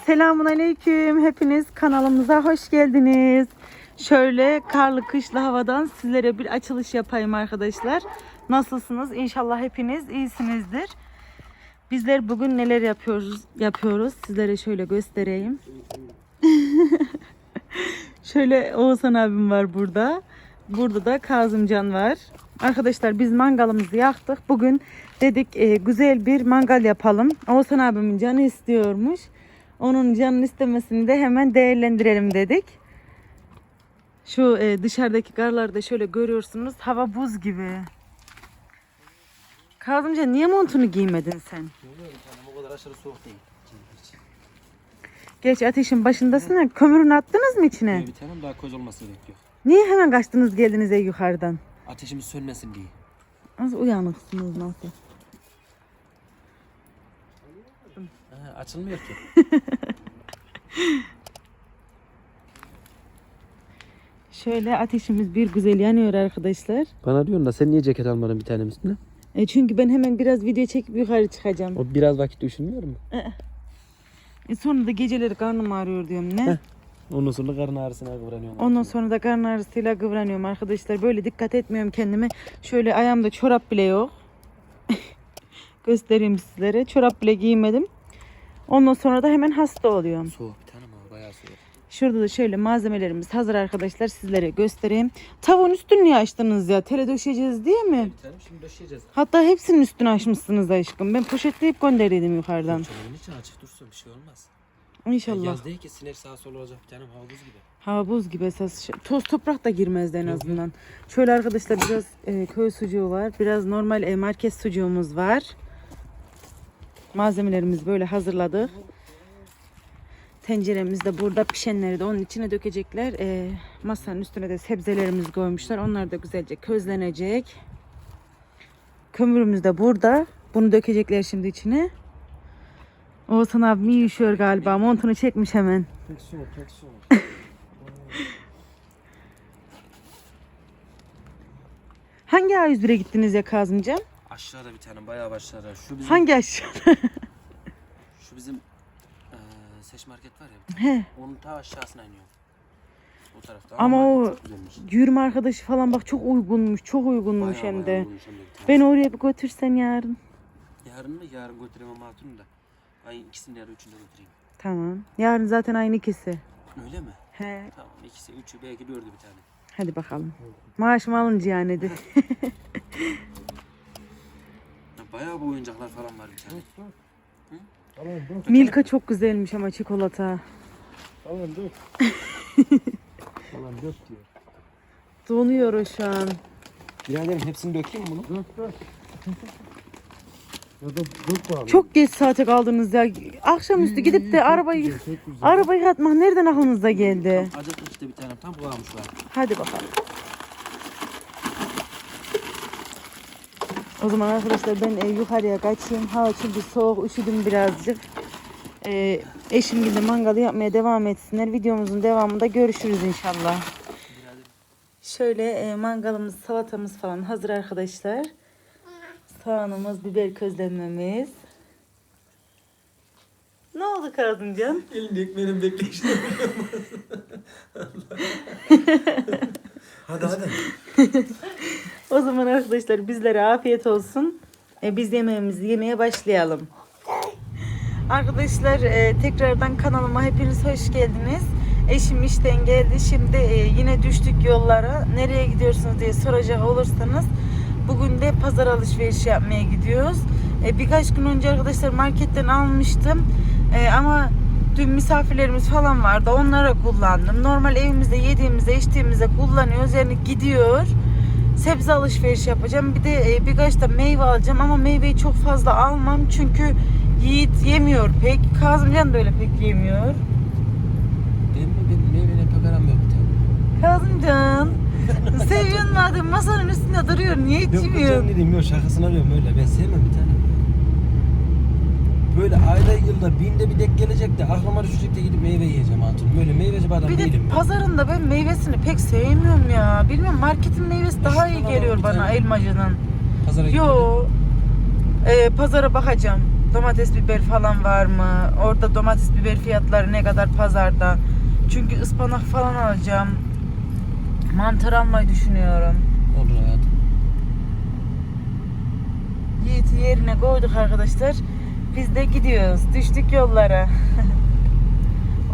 Selamun aleyküm. Hepiniz kanalımıza hoş geldiniz. Şöyle karlı kışlı havadan sizlere bir açılış yapayım arkadaşlar. Nasılsınız? İnşallah hepiniz iyisinizdir. Bizler bugün neler yapıyoruz? Sizlere şöyle göstereyim. Şöyle Oğuzhan abim var burada. Burada da Kazımcan var. Arkadaşlar biz mangalımızı yaktık. Bugün dedik güzel bir mangal yapalım. Oğuzhan abimin canı istiyormuş. Onun canının istemesini de hemen değerlendirelim dedik. Şu dışarıdaki karlarda şöyle görüyorsunuz. Hava buz gibi. Kazımcan niye montunu giymedin sen? O kadar aşırı soğuk değil. Geç ateşin başındasın ya. Kömürünü attınız mı içine? Bir tanem daha köz olmasını bekliyor. Niye hemen kaçtınız geldiniz yukarıdan? Ateşimiz sönmesin diye. Nasıl uyanıksınız nasıl? Açılmıyor ki. Şöyle ateşimiz bir güzel yanıyor arkadaşlar. Bana diyorsun da sen niye ceket almadın bir tanem üstüne? Çünkü ben hemen biraz video çekip yukarı çıkacağım. O biraz vakit düşünmüyor mu? Sonra da geceleri karnım ağrıyor diyorum ne? Ondan sonra karın ağrısına kıvranıyorum. Ondan sonra da karın ağrısıyla kıvranıyorum arkadaşlar. Böyle dikkat etmiyorum kendime. Şöyle ayağımda çorap bile yok. Göstereyim sizlere. Çorap bile giymedim. Ondan sonra da hemen hasta oluyorum. Soğuk bir tanem ama bayağı soğuk. Şurada da şöyle malzemelerimiz hazır arkadaşlar. Sizlere göstereyim. Tavuğun üstünü niye açtınız ya? Tele döşeyeceğiz diye mi? Bir tanem şimdi döşeyeceğiz. Hatta hepsinin üstünü açmışsınız aşkım. Ben poşetleyip gönderdim yukarıdan. Çamurun için açık dursun bir şey olmaz. İnşallah. Yaz değil ki sinek sağa sola olacak bir tanem hava buz gibi. Hava buz gibi esas. Toz toprak da girmezdi en azından. Şöyle arkadaşlar biraz köy sucuğu var. Biraz normal market sucuğumuz var. Malzemelerimizi böyle hazırladık. Tenceremiz de burada, pişenleri de onun içine dökecekler. Masanın üstüne de sebzelerimizi koymuşlar. Onlar da güzelce közlenecek. Kömürümüz de burada. Bunu dökecekler şimdi içine. Oğuzhan abim iyi üşüyor galiba. Montunu çekmiş hemen. Pek soğuk. Hangi A101'e gittiniz ya Kazımcan? Aşağıda bir tanem bayağı aşağıda. Şu bizim, Hangi aşağıda? şu bizim seç market var ya. He. Onun ta aşağısına iniyor. O tarafta. Ama o çok güzelmiş. yürüme arkadaşı falan bak çok uygunmuş. Çok uygunmuş Bayağı hem de. uygunmuş hem de bir tanem. Beni oraya bir götürsen yarın. Yarın mı? Yarın götüremem hatunu da. Ayın ikisini ya da üçünü götüreyim. Tamam. Yarın zaten aynı ikisi. Öyle mi? He. Tamam ikisi, üçü belki dördü bir tane. Hadi bakalım. Maaşımı alınca yani de. Ya bayağı bu oyuncaklar falan var bir tane. Milka çok güzelmiş ama çikolata. Tamam dök. Tamam dök diyor. Donuyor o şu an. Biraderim hepsini dökeyim mi bunu? Dök. Ya da dök bakalım. Çok geç saate kaldınız ya. Akşamüstü gidip de arabayı yatmak nereden aklınıza geldi? Acıkmış işte bir tane tam kulağımış var. Hadi bakalım. O zaman arkadaşlar ben yukarıya kaçayım. Hava çünkü soğuk, üşüdüm birazcık. Eşim gibi mangalı yapmaya devam etsinler. Videomuzun devamında görüşürüz inşallah. Şöyle mangalımız, salatamız falan hazır arkadaşlar. Soğanımız, biber közlenmemiz. Ne oldu Kazımcan? Elinde ekmeğinin bekleyişine hadi. O zaman arkadaşlar bizlere afiyet olsun. Biz yemeğimizi yemeye başlayalım. Arkadaşlar tekrardan kanalıma hepiniz hoş geldiniz. Eşim işten geldi. Şimdi yine düştük yollara. Nereye gidiyorsunuz diye soracak olursanız bugün de pazar alışverişi yapmaya gidiyoruz. Birkaç gün önce arkadaşlar marketten almıştım. Ama dün misafirlerimiz falan vardı. Onlara kullandım. Normal evimizde yediğimizde içtiğimizde kullanıyoruz. Yani gidiyor. Sebze alışverişi yapacağım. Bir de birkaç da meyve alacağım ama meyveyi çok fazla almam. Çünkü Yiğit yemiyor pek. Kazımcan da öyle pek yemiyor. Benim meyveyle pek aram yok bir tane. Kazımcan seviyorsun madem masanın üstünde duruyor. Niye hiç Yok yemiyor? ne diyeyim yok şakasına diyorum öyle. Ben sevmem bir tane. Böyle ayda yılda binde bir dek gelecek de aklıma düşecek de gidip meyve yiyeceğim hatun. Böyle meyveci bir adam Bir de değilim ben. pazarında ben meyvesini pek sevmiyorum ya. Bilmiyorum marketin meyvesi daha iyi Şurada geliyor bir bana tane elmacının. Pazara Yo. Pazara bakacağım. Domates, biber falan var mı? Orada domates, biber fiyatları ne kadar pazarda? Çünkü ıspanak falan alacağım. Mantar almayı düşünüyorum. Olur hayatım. Yiğit'i yerine koyduk arkadaşlar. Biz de gidiyoruz. Düştük yollara.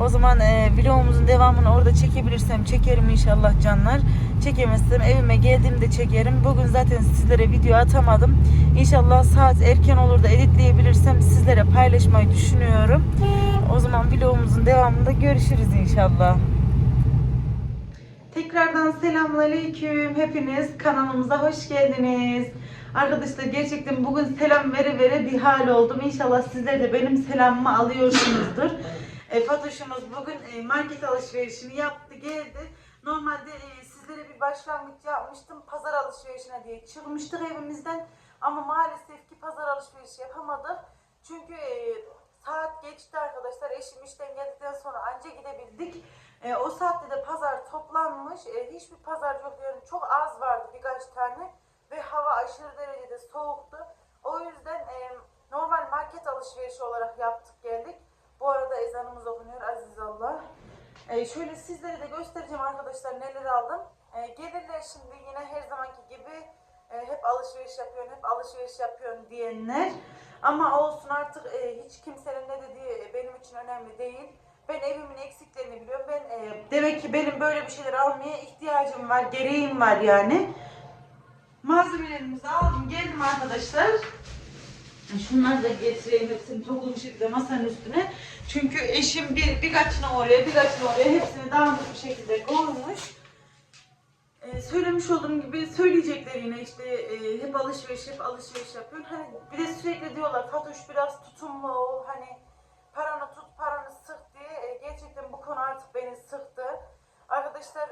O zaman vlogumuzun devamını orada çekebilirsem çekerim inşallah canlar. Çekemezsem evime geldiğimde çekerim. Bugün zaten sizlere video atamadım. İnşallah saat erken olur da editleyebilirsem sizlere paylaşmayı düşünüyorum. O zaman vlogumuzun devamında görüşürüz inşallah. Tekrardan selamünaleyküm. Hepiniz kanalımıza hoş geldiniz. Arkadaşlar gerçekten bugün selam vere vere bir hal oldum. İnşallah sizler de benim selamımı alıyorsunuzdur. Fatoş'umuz bugün market alışverişini yaptı geldi. Normalde sizlere bir başlangıç yapmıştım. Pazar alışverişine diye çıkmıştık evimizden. Ama maalesef ki pazar alışverişi yapamadık. Çünkü saat geçti arkadaşlar. Eşim işten geldikten sonra anca gidebildik. O saatte de pazar toplanmış. Hiçbir pazar yok yani, çok az vardı birkaç tane. Ve hava aşırı derecede soğuktu. O yüzden normal market alışverişi olarak yaptık geldik. Bu arada ezanımız okunuyor aziz Allah. Şöyle sizlere de göstereceğim arkadaşlar neler aldım. Gelirler şimdi yine her zamanki gibi hep alışveriş yapıyorsun, hep alışveriş yapıyorsun diyenler. Ama olsun artık, hiç kimsenin ne dediği benim için önemli değil. Ben evimin eksiklerini biliyorum. Demek ki benim böyle bir şeyler almaya ihtiyacım var, gereğim var yani. Malzemelerimizi aldım geldim arkadaşlar. Şunları da getireyim hepsini toplu bir şekilde masanın üstüne. Çünkü eşim birkaçını oraya birkaçını oraya hepsini dağınık bir şekilde koymuş. Söylemiş olduğum gibi söyleyecekler yine işte hep alışveriş yapıyor. Hani bir de sürekli diyorlar Fatoş biraz tutumlu ol, hani paranı tut paranı sık diye. Gerçekten bu konu artık beni sıktı. Arkadaşlar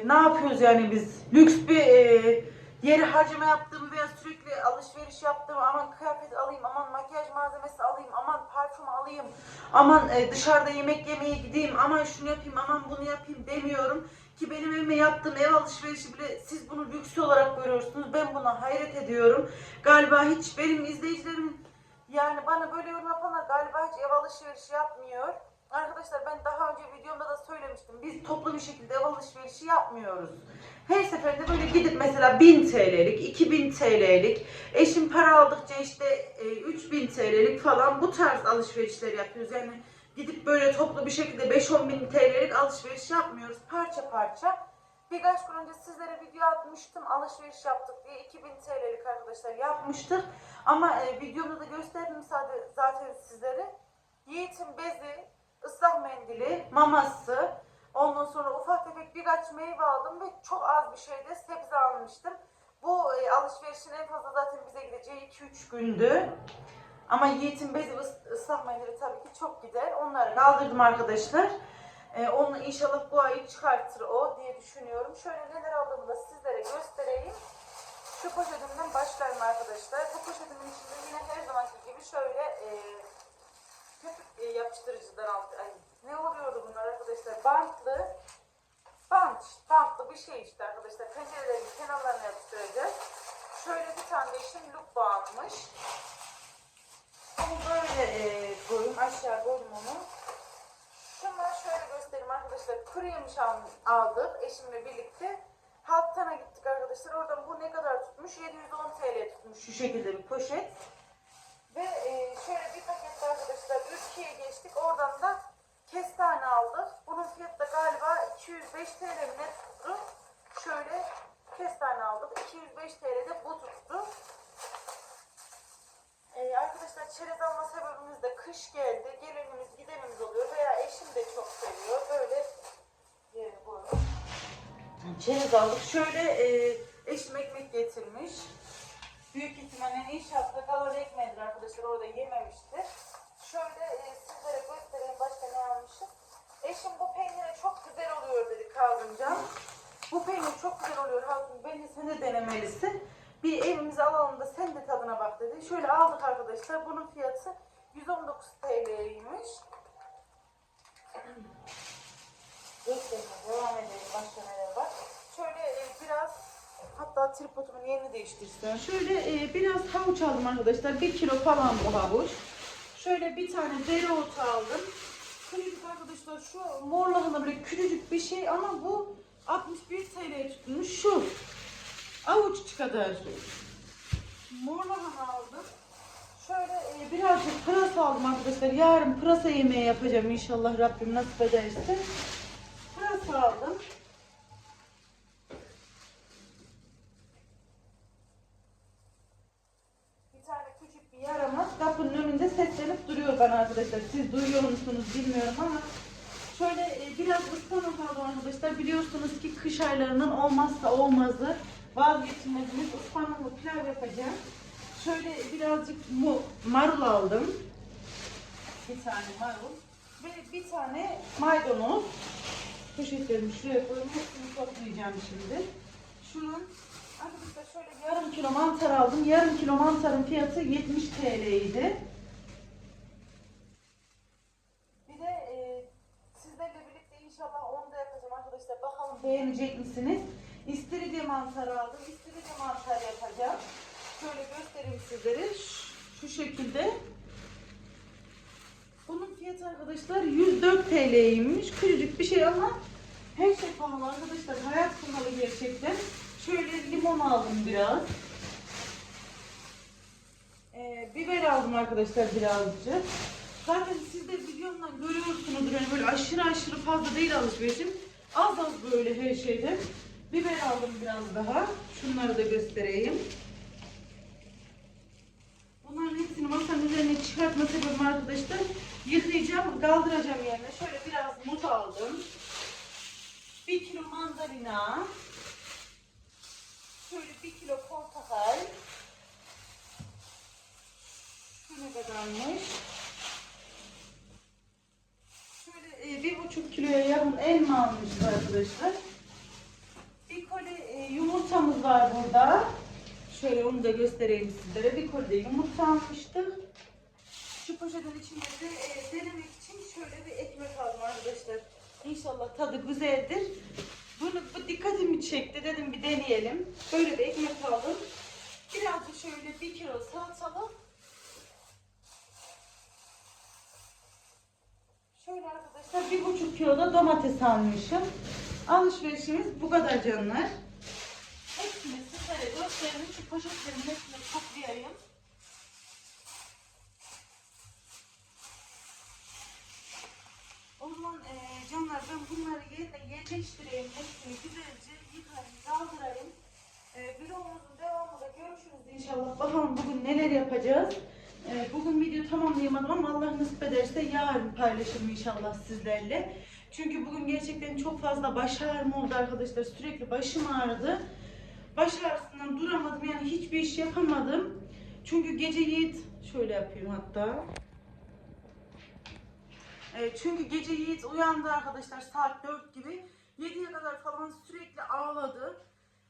ne yapıyoruz yani biz? Lüks bir yeri harcama yaptığımı veya sürekli alışveriş yaptığımı, aman kıyafet alayım, aman makyaj malzemesi alayım, aman parfüm alayım, aman dışarıda yemek yemeye gideyim, aman şunu yapayım, aman bunu yapayım demiyorum. Ki benim evime yaptığım ev alışverişi bile siz bunu lüks olarak görüyorsunuz. Ben buna hayret ediyorum. Galiba hiç benim izleyicilerim, yani bana böyle yorum yapanlar galiba hiç ev alışverişi yapmıyor. Arkadaşlar ben daha önce videomda da söylemiştim. Biz toplu bir şekilde ev alışverişi yapmıyoruz. Her seferinde böyle gidip mesela 1000 TL'lik, 2000 TL'lik, eşim para aldıkça işte 3000 TL'lik falan bu tarz alışverişler yapıyoruz. Yani gidip böyle toplu bir şekilde 5-10 bin TL'lik alışveriş yapmıyoruz. Parça parça. Birkaç gün önce sizlere video atmıştım. Alışveriş yaptık diye 2000 TL'lik arkadaşlar yapmıştık. Ama videomda da gösterdim zaten sizlere. Yiğit'in bezi, ıslak mendili, maması, ondan sonra ufak tefek birkaç meyve aldım ve çok az bir şeyde sebze almıştım. Bu alışverişin en fazla zaten bize gideceği 2-3 gündü. Ama Yiğit'in bezi ve ıslak mendili tabii ki çok gider. Onları kaldırdım arkadaşlar. Onu inşallah bu ay çıkartır o diye düşünüyorum. Şöyle neler aldığımı da sizlere göstereyim. Şu poşetimden başlayayım arkadaşlar. Bu poşetimin içinde yine her zamanki gibi şöyle köpük yapıştırıcıdan aldım. Ne oluyordu bunlar arkadaşlar? Bantlı bir şey işte arkadaşlar. Pencerelerin kenarlarına yapıştıracağız. Şöyle bir tane eşim look bağlamış. Onu böyle koyayım, aşağı koydum onu. Şunları şöyle göstereyim arkadaşlar. Kuru yemiş aldık eşimle birlikte. Halktan'a gittik arkadaşlar. Oradan bu ne kadar tutmuş? 710 TL tutmuş. Şu şekilde bir poşet. Ve şöyle bir paket arkadaşlar Ülke'ye geçtik. Oradan da kestane aldık. Bunun fiyatı da galiba 205 TL ne tuttu. Şöyle kestane aldık. 205 TL'de bu tuttu. Arkadaşlar çerez alma sebebimiz de kış geldi. Gelenimiz gidenimiz oluyor. Veya eşim de çok seviyor. Böyle yerini koyalım. Çerez aldık. Şöyle eşim ekmek getirmiş. Büyük ihtimalle inşaatta kalan ekmeğidir arkadaşlar. Orada yememiştir. Şöyle sizlere göstereyim başka ne almışım. Eşim bu peynire çok güzel oluyor dedi kaldırınca. Bu peynir çok güzel oluyor Hatun. Bence sen de denemelisin. Bir evimize alalım da sen de tadına bak dedi. Şöyle aldık arkadaşlar. Bunun fiyatı 119 TL'ymiş. Göstereyim. Devam edelim. Başka neler var. Şöyle biraz, hatta tripodumun yerini değiştirsin. Şöyle biraz havuç aldım arkadaşlar. 1 kilo falan bu havuç. Şöyle bir tane dereotu aldım. Küçücük arkadaşlar, şu mor lahana böyle küçücük bir şey ama bu 61 TL'ye tutmuş. Şu avuç kadar mor lahana aldım. Şöyle birazcık pırasa aldım arkadaşlar. Yarın pırasa yemeği yapacağım inşallah, Rabbim nasip ederse. Pırasa aldım. Bir tane küçük bir yaramaz kapının önünde seslenip duruyor bana arkadaşlar. Siz duyuyor musunuz bilmiyorum ama şöyle biraz ıspanak aldım arkadaşlar. Biliyorsunuz ki kış aylarının olmazsa olmazı, vazgeçilmezimiz ıspanaklı pilav yapacağım. Şöyle birazcık marul aldım. Bir tane marul ve bir tane maydanoz. Poşetlerimi şuraya koyayım. Hepsini toplayacağım şimdi. Şunun arkadaşlar şöyle yarım kilo mantar aldım. Yarım kilo mantarın fiyatı 70 TL'ydi. Bir de sizlerle birlikte inşallah onu da yapacağım arkadaşlar. Bakalım beğenecek misiniz? İstiridye mantarı aldım. İstiridye mantarı yapacağım. Şöyle göstereyim sizlere. Şu şekilde. Bunun fiyatı arkadaşlar 104 TL'ymiş. Küçücük bir şey ama her şey pahalı arkadaşlar. Hayat pahalı gerçekten. Şöyle limon aldım biraz. Biber aldım arkadaşlar birazcık. Zaten siz de videomdan görüyorsunuz. Yani böyle aşırı fazla değil alışverişim. Az böyle her şeyde. Biber aldım biraz daha. Şunları da göstereyim. Bunların hepsini masanın üzerine çıkartma sebebim arkadaşlar. Yıkayacağım, kaldıracağım yerine. Şöyle biraz muz aldım. 1 kilo mandalina. Şöyle 1 kilo portakal. Şu ne kadarmış? Şöyle 1,5 kiloya yakın elma almışız arkadaşlar. Bir koli yumurtamız var burada. Şöyle onu da göstereyim sizlere. Bir koli de yumurta almıştık. Şu poşetin içinde de denemek için şöyle bir ekmek aldım arkadaşlar. İnşallah tadı güzeldir. Bu dikkatimi çekti. Dedim bir deneyelim. Böyle bir ekmek aldım. Birazcık şöyle 1 kilo salatalık. Şöyle arkadaşlar 1,5 kilo da domates almışım. Alışverişimiz bu kadar canlar. Hepsini sizlere göstereyim. Şu poşetlerin hepsini toplayayım. O zaman canlar ben bunları yerine yerleştireyim. Hepsini güzelce yıkayayım, kaldırayım. Vlogumuzun devamında görüşürüz inşallah. Bakalım bugün neler yapacağız. Bugün video tamamlayamadım ama Allah nasip ederse yarın paylaşırım inşallah sizlerle. Çünkü bugün gerçekten çok fazla baş ağrım oldu arkadaşlar. Sürekli başım ağrıdı. Baş ağrısından duramadım, yani hiçbir iş yapamadım. Çünkü gece Yiğit şöyle yapıyorum hatta. Çünkü gece Yiğit uyandı arkadaşlar saat 4 gibi. 7'ye kadar falan sürekli ağladı.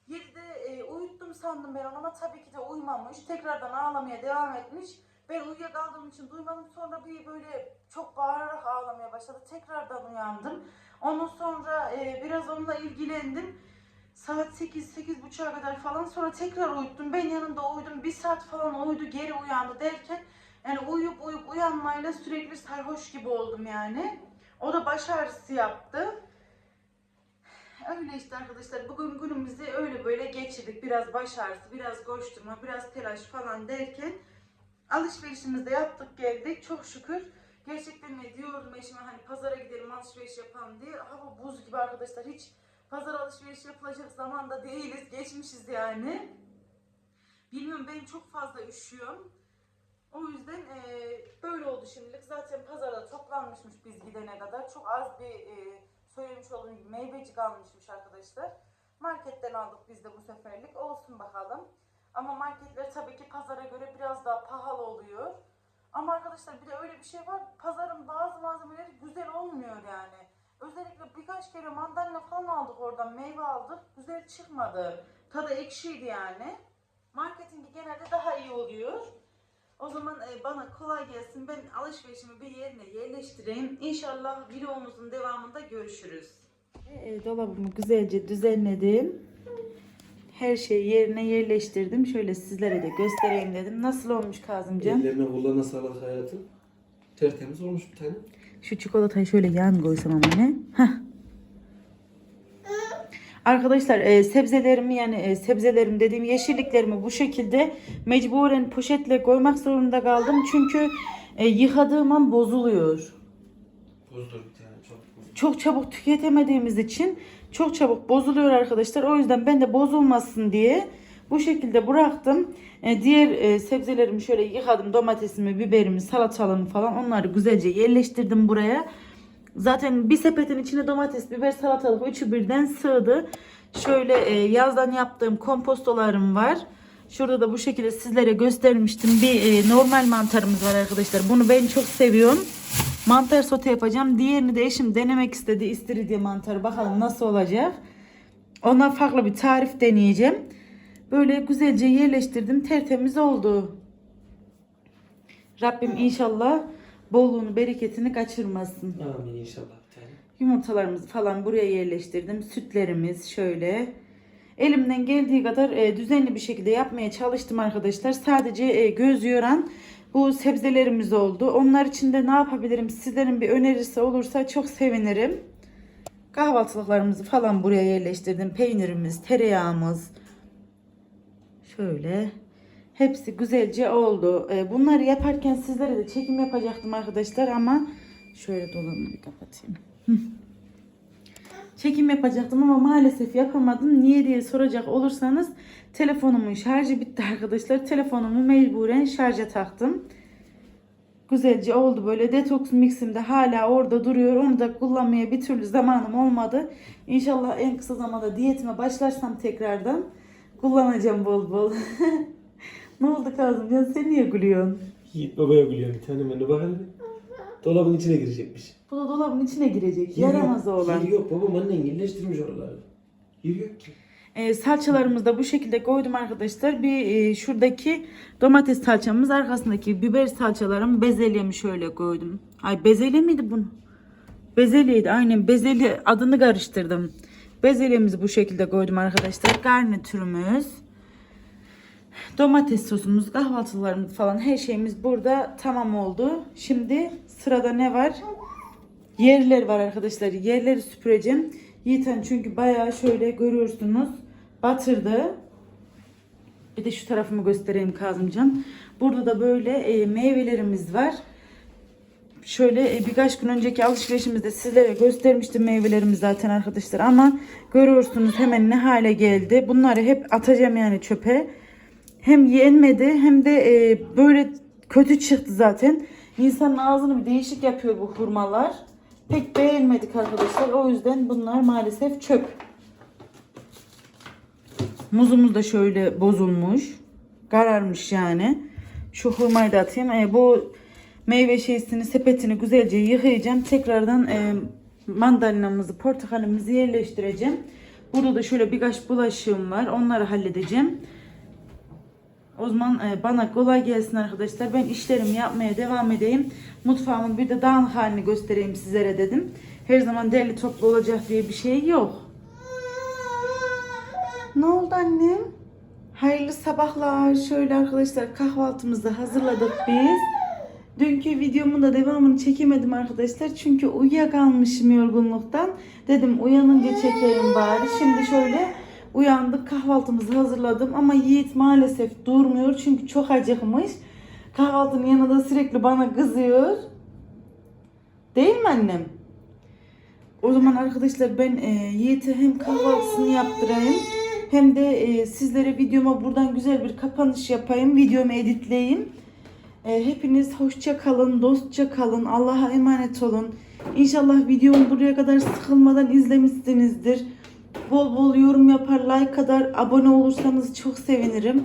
7'de uyuttum sandım ben onu ama tabii ki de uyumamış. Tekrardan ağlamaya devam etmiş. Ben uyuyakaldığım için duymadım. Sonra bir böyle çok bağırarak ağlamaya başladı. Tekrardan uyandım. Ondan sonra biraz onunla ilgilendim. Saat 8-8.30'a kadar falan, sonra tekrar uyuttum. Ben yanında uyudum. 1 saat falan uyudu, geri uyandı derken yani uyuyup uyanmayla sürekli sarhoş gibi oldum yani. O da baş ağrısı yaptı. Öyle işte arkadaşlar, bugün günümüzü öyle böyle geçirdik. Biraz baş ağrısı, biraz koşturma, biraz telaş falan derken alışverişimizi de yaptık geldik çok şükür. Gerçekten ne diyordum eşime, hani pazara gidelim alışveriş yapalım diye. Hava buz gibi arkadaşlar, hiç pazar alışveriş yapılacak zamanda değiliz, geçmişiz yani. Bilmiyorum, ben çok fazla üşüyorum. O yüzden böyle oldu şimdilik. Zaten pazarda toplanmışmış biz gidene kadar. Çok az bir söylemiş olduğum gibi meyvecik almışmış arkadaşlar. Marketten aldık biz de bu seferlik. Olsun bakalım. Ama marketler tabii ki pazara göre biraz daha pahalı oluyor. Ama arkadaşlar bir de öyle bir şey var. Pazarın bazı malzemeleri güzel olmuyor yani. Özellikle birkaç kere mandalina falan aldık oradan, meyve aldık. Güzel çıkmadı. Tadı ekşiydi yani. Marketingi genelde daha iyi oluyor. O zaman bana kolay gelsin. Ben alışverişimi bir yerine yerleştireyim. İnşallah videomuzun devamında görüşürüz. Dolabımı güzelce düzenledim. Her şeyi yerine yerleştirdim. Şöyle sizlere de göstereyim dedim. Nasıl olmuş Kazımcan? Ellerine kollarına sağlık hayatım. Tertemiz olmuş bir tane. Şu çikolatayı şöyle yan koysam ama ne? Heh. Arkadaşlar sebzelerimi yani sebzelerim dediğim yeşilliklerimi bu şekilde mecburen poşetle koymak zorunda kaldım. Çünkü yıkadığım an bozuluyor. Bozdur bir tane çok. Çok çabuk tüketemediğimiz için çok çabuk bozuluyor arkadaşlar. O yüzden ben de bozulmasın diye bu şekilde bıraktım. Diğer sebzelerimi şöyle yıkadım. Domatesimi, biberimi, salatalığımı falan onları güzelce yerleştirdim buraya. Zaten bir sepetin içine domates, biber, salatalık üçü birden sığdı. Şöyle yazdan yaptığım kompostolarım var. Şurada da bu şekilde sizlere göstermiştim. Bir normal mantarımız var arkadaşlar. Bunu ben çok seviyorum. Mantar sote yapacağım. Diğerini de eşim denemek istedi. İstiridye mantarı. Bakalım nasıl olacak. Ona farklı bir tarif deneyeceğim. Böyle güzelce yerleştirdim. Tertemiz oldu. Rabbim inşallah bolluğunu, bereketini kaçırmasın. Amin inşallah bir tane. Yumurtalarımızı falan buraya yerleştirdim. Sütlerimiz şöyle. Elimden geldiği kadar düzenli bir şekilde yapmaya çalıştım arkadaşlar. Sadece göz yoran bu sebzelerimiz oldu. Onlar için de ne yapabilirim? Sizlerin bir önerisi olursa çok sevinirim. Kahvaltılıklarımızı falan buraya yerleştirdim. Peynirimiz, tereyağımız. Şöyle. Hepsi güzelce oldu. Bunları yaparken sizlere de çekim yapacaktım arkadaşlar ama şöyle dolabımı bir kapatayım. Çekim yapacaktım ama maalesef yapamadım. Niye diye soracak olursanız telefonumun şarjı bitti arkadaşlar. Telefonumu mecburen şarja taktım. Güzelce oldu böyle. Detoks mixim de hala orada duruyor. Onu da kullanmaya bir türlü zamanım olmadı. İnşallah en kısa zamanda diyetime başlarsam tekrardan kullanacağım bol bol. Ne oldu Kazım? Ya sen niye gülüyorsun? Yiğit babaya gülüyor bir tane. Ben de bakalım. Dolabın içine girecekmiş. Bu da dolabın içine girecek. Yaramaz oğlan. Yer yok babam annen yerleştirmiş oraları. Yer yok ki. Salçalarımızı da bu şekilde koydum arkadaşlar. Bir şuradaki domates salçamız, arkasındaki biber salçalarım, bezelyemi şöyle koydum. Ay bezelye miydi bunu? Bezelyeydi aynen, bezelye adını karıştırdım. Bezelyemizi bu şekilde koydum arkadaşlar. Garnitürümüz, domates sosumuz, kahvaltılarımız falan her şeyimiz burada tamam oldu. Şimdi sırada ne var? Yerler var arkadaşlar. Yerleri süpüreceğim. Yiğiten çünkü bayağı şöyle görüyorsunuz batırdı. Bir de şu tarafımı göstereyim Kazımcan. Burada da böyle meyvelerimiz var. Şöyle birkaç gün önceki alışverişimizde sizlere göstermiştim meyvelerimiz zaten arkadaşlar. Ama görüyorsunuz hemen ne hale geldi. Bunları hep atacağım yani çöpe. Hem yenmedi hem de böyle kötü çıktı zaten. İnsanın ağzını bir değişik yapıyor bu hurmalar. Pek beğenmedik arkadaşlar. O yüzden bunlar maalesef çöp. Muzumuz da şöyle bozulmuş. Kararmış yani. Şu hurmayı da atayım. Bu meyve şeysini, sepetini güzelce yıkayacağım. Tekrardan mandalinamızı, portakalımızı yerleştireceğim. Burada da şöyle birkaç bulaşığım var. Onları halledeceğim. O zaman bana kolay gelsin arkadaşlar. Ben işlerimi yapmaya devam edeyim. Mutfağımın bir de dağınık halini göstereyim sizlere dedim. Her zaman derli toplu olacak diye bir şey yok. Ne oldu annem? Hayırlı sabahlar. Şöyle arkadaşlar kahvaltımızı hazırladık biz. Dünkü videomun da devamını çekemedim arkadaşlar. Çünkü uyuyakalmışım yorgunluktan. Dedim uyanınca çekeyim bari. Şimdi şöyle uyandık, kahvaltımızı hazırladım ama Yiğit maalesef durmuyor çünkü çok acıkmış. Kahvaltının yanında sürekli bana kızıyor. Değil mi annem? O zaman arkadaşlar ben Yiğit'e hem kahvaltısını yaptırayım hem de sizlere videoma buradan güzel bir kapanış yapayım. Videomu editleyeyim. Hepiniz hoşça kalın, dostça kalın, Allah'a emanet olun. İnşallah videomu buraya kadar sıkılmadan izlemişsinizdir. Bol bol yorum yapar, like atar, abone olursanız çok sevinirim.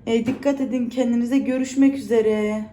Dikkat edin kendinize. Görüşmek üzere.